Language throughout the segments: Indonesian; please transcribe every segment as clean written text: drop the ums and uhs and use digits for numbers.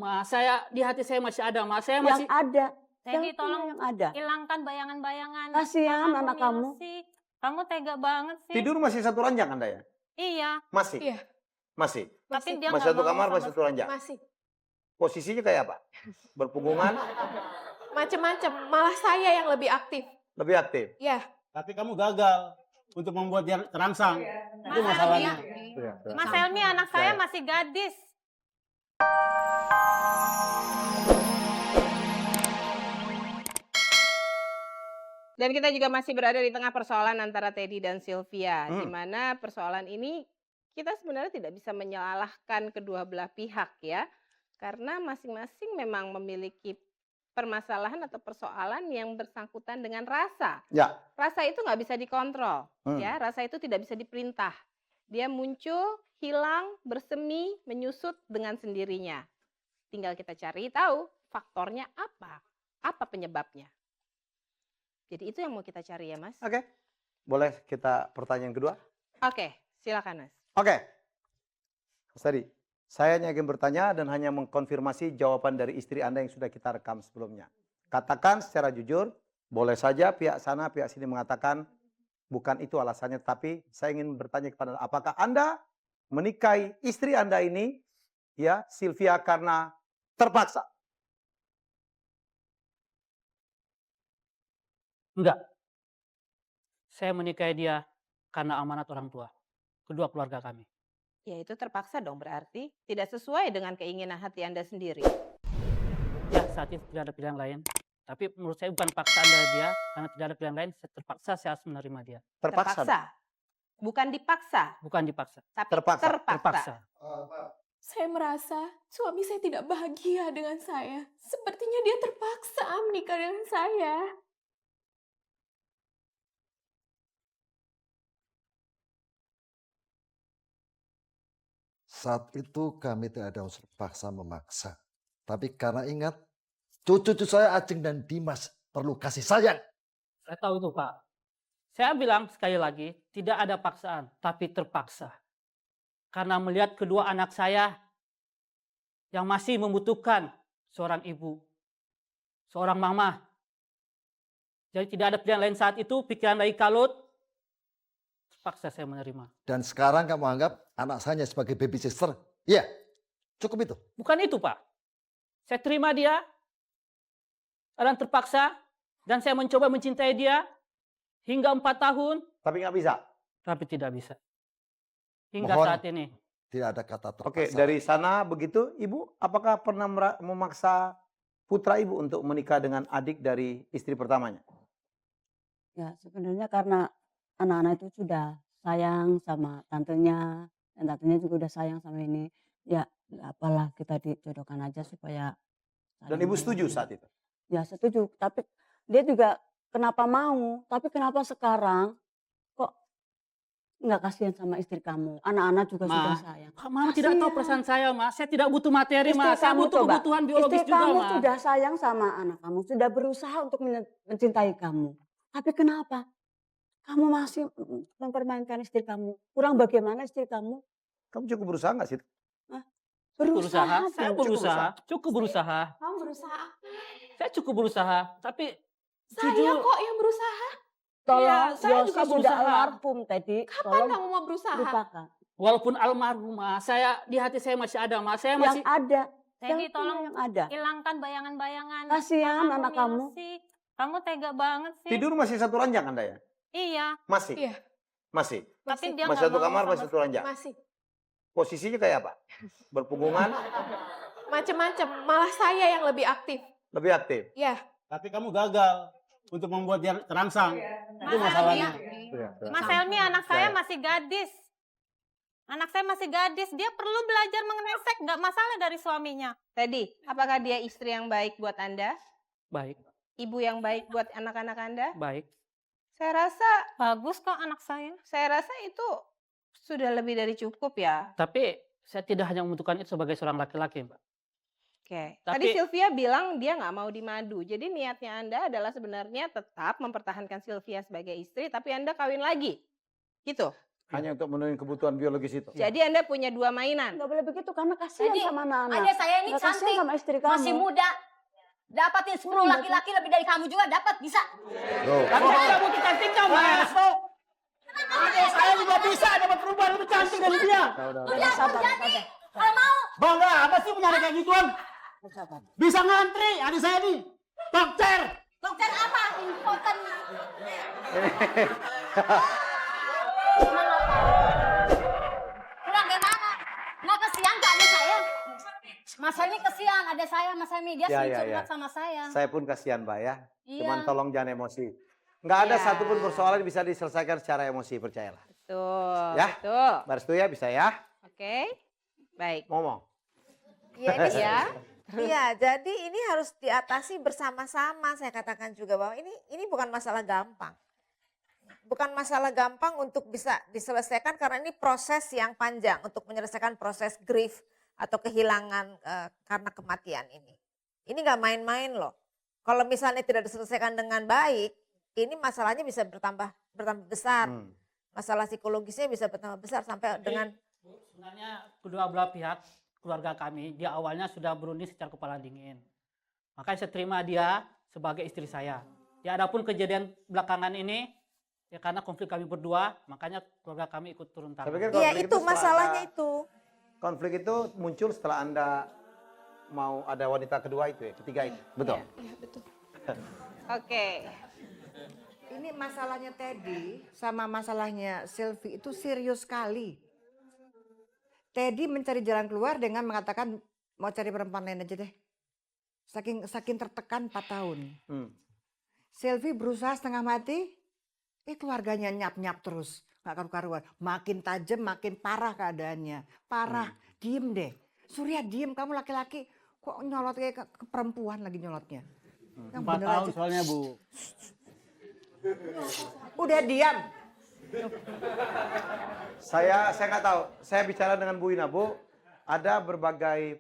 Mas. Di hati saya masih ada, Mas. Saya Yang masih ada. Teddy, Yang tolong yang ada. hilangkan bayangan-bayangan. Kasihan Mama anak kamu. Milosih. Kamu tega banget sih. Tidur masih satu ranjang Anda ya? Iya. Masih? Iya. Masih? Tapi dia Masih nggak satu mau kamar, sama masih satu ranjang? Masih. Posisinya kayak apa? Berpunggungan? Macem-macem. Malah saya yang lebih aktif. Lebih aktif? Ya. Tapi kamu gagal untuk membuat dia terangsang. Itu Mas masalahnya. Mas Helmi, anak saya masih gadis. Dan kita juga masih berada di tengah persoalan antara Teddy dan Sylvia, di mana persoalan ini kita sebenarnya tidak bisa menyalahkan kedua belah pihak ya, karena masing-masing memang memiliki permasalahan atau persoalan yang bersangkutan dengan rasa. Ya. Rasa itu nggak bisa dikontrol, ya, rasa itu tidak bisa diperintah. Dia muncul, hilang, bersemi, menyusut dengan sendirinya. Tinggal kita cari tahu faktornya apa penyebabnya. Jadi itu yang mau kita cari ya Mas. Oke. Boleh kita pertanyaan kedua? Oke, silakan Mas. Oke. Mas Teddy, saya hanya ingin bertanya dan hanya mengkonfirmasi jawaban dari istri Anda yang sudah kita rekam sebelumnya. Katakan secara jujur, boleh saja pihak sana, pihak sini mengatakan bukan itu alasannya, tapi saya ingin bertanya kepada Anda, apakah Anda menikahi istri Anda ini, ya, Sylvia, karena terpaksa? enggak. Saya menikahi dia karena amanat orang tua, kedua keluarga kami. Ya itu terpaksa dong berarti. Tidak sesuai dengan keinginan hati Anda sendiri. Ya, saat itu tidak ada pilihan lain. Tapi menurut saya bukan paksaan dari dia, karena tidak ada pilihan lain, terpaksa saya harus menerima dia. Terpaksa. Bukan dipaksa, Bukan dipaksa, tapi Terpaksa. terpaksa. Saya merasa suami saya tidak bahagia dengan saya. Sepertinya dia terpaksa menikah dengan saya. Saat itu kami tidak ada unsur paksa memaksa. Tapi karena ingat, cucu-cucu saya Ajeng dan Dimas perlu kasih sayang. Saya tahu itu, Pak. Saya bilang sekali lagi, tidak ada paksaan, tapi terpaksa. Karena melihat kedua anak saya yang masih membutuhkan seorang ibu, seorang mama. Jadi tidak ada pilihan lain saat itu, pikiran lagi kalut, terpaksa saya menerima. Dan sekarang kamu anggap anak saya hanya sebagai baby sister. Iya, cukup itu. Bukan itu, Pak. Saya terima dia, dan terpaksa, dan saya mencoba mencintai dia hingga 4 tahun. Tapi nggak bisa? Tapi tidak bisa. Hingga Mohon saat ini. tidak ada kata terpaksa. Oke, dari sana begitu, Ibu, apakah pernah memaksa putra Ibu untuk menikah dengan adik dari istri pertamanya? Ya sebenarnya karena anak-anak itu sudah sayang sama tantenya, dan tantenya juga udah sayang sama ini. Ya apalah kita dijodohkan aja supaya. Dan Ibu setuju saat itu? Ya setuju, tapi dia juga kenapa mau, tapi kenapa sekarang kok nggak kasihan sama istri kamu? Anak-anak juga sudah sayang. Mama tidak tahu perasaan saya, Mas. Saya tidak butuh materi, Istri Mas. Saya kamu butuh coba, kebutuhan biologis istri juga, kamu Mas. sudah sayang sama anak kamu, sudah berusaha untuk mencintai kamu. Tapi kenapa kamu masih mempermainkan istri kamu? Kurang bagaimana istri kamu? Kamu cukup berusaha nggak sih? Berusaha, saya Bu. berusaha, cukup berusaha. Kamu berusaha. Saya cukup berusaha, tapi Saya jujur, kok yang berusaha. Tolong, saya juga Yosi sudah berusaha. almarhum tadi. Kapan Tolong kamu mau berusaha? lupakan. walaupun almarhum, Mas, di hati saya masih ada, Mas. Saya Yang masih ada. Teddy, Yang tolong yang ada. hilangkan bayangan-bayangan. Kasihan Mama anak kamu. Milosih. Kamu tega banget sih. Tidur masih satu ranjang Anda ya? Iya. Masih? Iya. Masih? Tapi dia Masih nggak satu mau kamar, sama masih satu ranjang? Masih. Posisinya kayak apa? Berpunggungan? Macem-macem. Malah saya yang lebih aktif. Lebih aktif? Ya. Tapi kamu gagal untuk membuat dia terangsang. Itu Mas masalahnya. Mas Helmi, anak saya masih gadis. Anak saya masih gadis. Dia perlu belajar mengenai seks. Nggak masalah dari suaminya. Teddy, apakah dia istri yang baik buat Anda? baik, Ibu yang baik buat anak-anak Anda? baik. Saya rasa Bagus kok anak saya. itu sudah lebih dari cukup ya. Tapi saya tidak hanya membutuhkan itu sebagai seorang laki-laki, Mbak. Oke. Tapi- Tadi Sylvia bilang dia nggak mau dimadu. Jadi niatnya Anda adalah sebenarnya tetap mempertahankan Sylvia sebagai istri, tapi Anda kawin lagi. Gitu. Hanya untuk memenuhi kebutuhan biologis itu. Jadi Anda punya 2 mainan. Nggak boleh begitu karena kasihan Jadi, sama anak-anak. Adik saya ini Nggak kasihan cantik, sama istri kamu. masih muda. Dapatin 10 laki-laki lebih dari kamu juga dapat, bisa. Loh, Tapi kamu cantiknya, Mas. Adik saya juga bisa dapat perubahan lebih cantik dari dia. Udah sabar, sabar. Kalau mau, Bangga, apa sih punya adik kayak gituan? Sabar. Bisa ngantri, adik saya nih. Dokter. dokter apa? Important. Kurang gimana? Nggak kesian ke adik saya? Mas ini kesian, adik saya, Mas Emi. Dia Ya, sering ya, curhat ya. sama saya. saya pun kasihan, Mbak ya. Iya. Cuman tolong jangan emosi. Nggak ada Ya. satupun persoalan yang bisa diselesaikan secara emosi, percayalah. Betul. Ya. Betul. Baris ya, bisa ya? Oke. Baik. Ngomong. Ya, ini Ya. Iya, jadi ini harus diatasi bersama-sama. Saya katakan juga bahwa ini bukan masalah gampang. Bukan masalah gampang untuk bisa diselesaikan karena ini proses yang panjang untuk menyelesaikan proses grief atau kehilangan karena kematian ini. Ini nggak main-main loh. Kalau misalnya tidak diselesaikan dengan baik, ini masalahnya bisa bertambah besar. Masalah psikologisnya bisa bertambah besar sampai dengan Sebenarnya kedua belah pihak keluarga kami di awalnya sudah berunding secara kepala dingin. Makanya saya terima dia sebagai istri saya. Ya adapun kejadian belakangan ini ya karena konflik kami berdua, makanya keluarga kami ikut turun Saya tangan. pikir Iya konflik itu setelah masalahnya Anda- itu. Konflik itu muncul setelah Anda mau ada wanita kedua itu ya, ketiga itu. Betul. Oke. Ini masalahnya Teddy sama masalahnya Sylvie itu serius sekali. Teddy mencari jalan keluar dengan mengatakan mau cari perempuan lain aja deh. Saking tertekan 4 tahun. Sylvie berusaha setengah mati, keluarganya nyap-nyap terus. Gak karu-karuan. Makin tajam, makin parah keadaannya. Parah, diem deh. Surya diem, kamu laki-laki kok nyolot kayak ke perempuan lagi nyolotnya. Yang 4 bener tahun aja. soalnya, Bu. Udah diam. Saya nggak tahu. Saya bicara dengan Bu Ina, Bu. Ada berbagai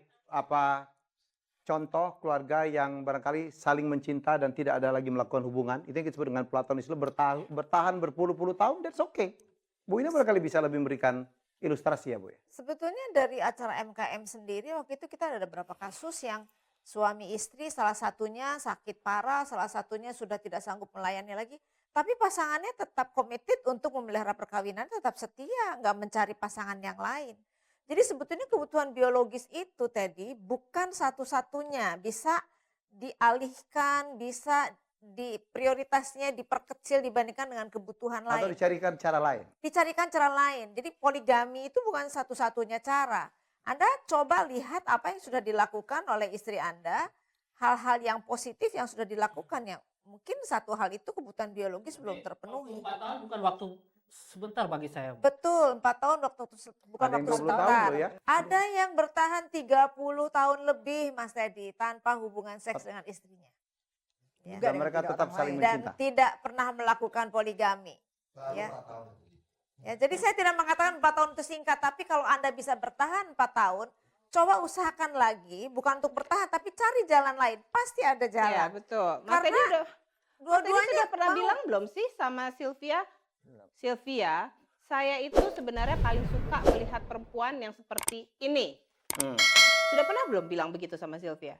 contoh keluarga yang barangkali saling mencinta dan tidak ada lagi melakukan hubungan. Itu yang disebut dengan platonisme, bertahan berpuluh-puluh tahun, that's okay. Bu Ina barangkali bisa lebih memberikan ilustrasi ya, Bu ya. Sebetulnya dari acara MKM sendiri waktu itu kita ada beberapa kasus yang suami istri salah satunya sakit parah, salah satunya sudah tidak sanggup melayani lagi. Tapi pasangannya tetap komited untuk memelihara perkawinan, tetap setia, nggak mencari pasangan yang lain. Jadi sebetulnya kebutuhan biologis itu tadi bukan satu-satunya, bisa dialihkan, bisa prioritasnya diperkecil dibandingkan dengan kebutuhan Atau lain. dicarikan cara lain. Dicarikan cara lain. Jadi poligami itu bukan satu-satunya cara. Anda coba lihat apa yang sudah dilakukan oleh istri Anda, hal-hal yang positif yang sudah dilakukan yang mungkin satu hal itu kebutuhan biologis belum terpenuhi. 4 tahun bukan waktu sebentar bagi saya. Bu. Betul, 4 tahun bukan Ada yang waktu 20 tahun sebentar. loh ya. Ada yang bertahan 30 tahun lebih Mas Teddy tanpa hubungan seks dengan istrinya. Ya. Dan mereka tetap saling Dan mencinta. tidak pernah melakukan poligami. Ya. Ya, jadi saya tidak mengatakan 4 tahun itu singkat, tapi kalau Anda bisa bertahan 4 tahun, coba usahakan lagi, bukan untuk bertahan, tapi cari jalan lain. Pasti ada Ya, jalan. betul. Mas Karena Teddy udah Dua-duanya sudah pernah mau. bilang belum sih sama Sylvia? Sylvia, saya itu sebenarnya paling suka melihat perempuan yang seperti ini. Sudah pernah belum bilang begitu sama Sylvia?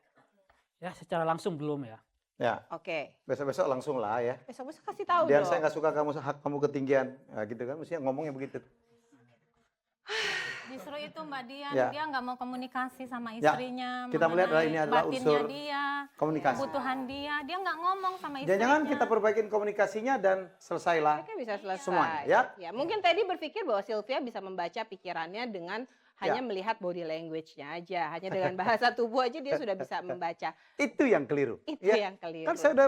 Ya secara langsung belum ya. Ya, Oke. besok-besok langsung lah ya. Besok-besok kasih tahu Dan dong. saya nggak suka kamu ketinggian. Nah, gitu kan, mestinya ngomongnya begitu. Justru itu Mbak Dian, Ya. dia nggak mau komunikasi sama Ya, istrinya. kita melihat mengenai ini adalah batinnya unsur dia, komunikasi. kebutuhan dia nggak ngomong sama istrinya. Jangan-jangan kita perbaikin komunikasinya dan selesailah. Mereka bisa selesai. Semuanya, ya. Mungkin Teddy berpikir bahwa Sylvia bisa membaca pikirannya dengan hanya Ya. melihat body language-nya aja. Hanya dengan bahasa tubuh aja dia sudah bisa membaca. Itu yang keliru. Itu ya. yang keliru. Kan saya udah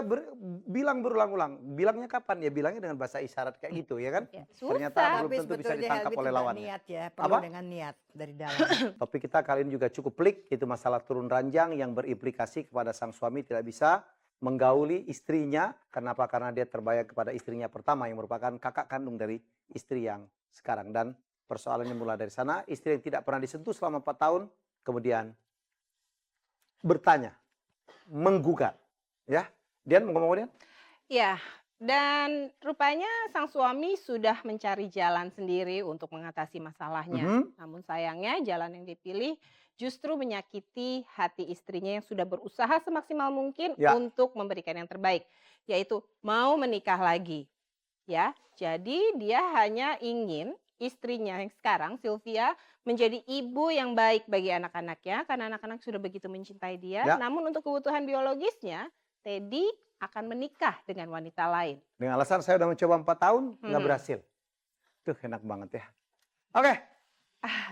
bilang berulang-ulang. Bilangnya kapan? Ya bilangnya dengan bahasa isyarat kayak gitu ya kan. Ya, Ternyata susah. belum tentu bisa ditangkap oleh lawannya. Niat ya, perlu Apa? dengan niat dari dalam. Topik kita kali ini juga cukup pelik, itu masalah turun ranjang yang berimplikasi kepada sang suami tidak bisa menggauli istrinya. Kenapa? Karena dia terbayang kepada istrinya pertama yang merupakan kakak kandung dari istri yang sekarang. Dan persoalannya mulai dari sana, istri yang tidak pernah disentuh selama 4 tahun, kemudian bertanya, menggugat. Ya, Dian mau ngomong Dian? Ya, Dan rupanya sang suami sudah mencari jalan sendiri untuk mengatasi masalahnya. Namun sayangnya jalan yang dipilih justru menyakiti hati istrinya yang sudah berusaha semaksimal mungkin Ya. untuk memberikan yang terbaik, yaitu mau menikah lagi. Ya, jadi dia hanya ingin istrinya yang sekarang, Sylvia, menjadi ibu yang baik bagi anak-anaknya karena anak-anak sudah begitu mencintai dia. Ya. Namun untuk kebutuhan biologisnya, Teddy akan menikah dengan wanita lain. Dengan alasan saya udah mencoba 4 tahun, nggak berhasil. Tuh enak banget ya. Oke,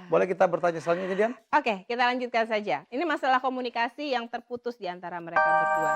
boleh kita bertanya selanjutnya, Dian? Oke, kita lanjutkan saja. Ini masalah komunikasi yang terputus di antara mereka berdua.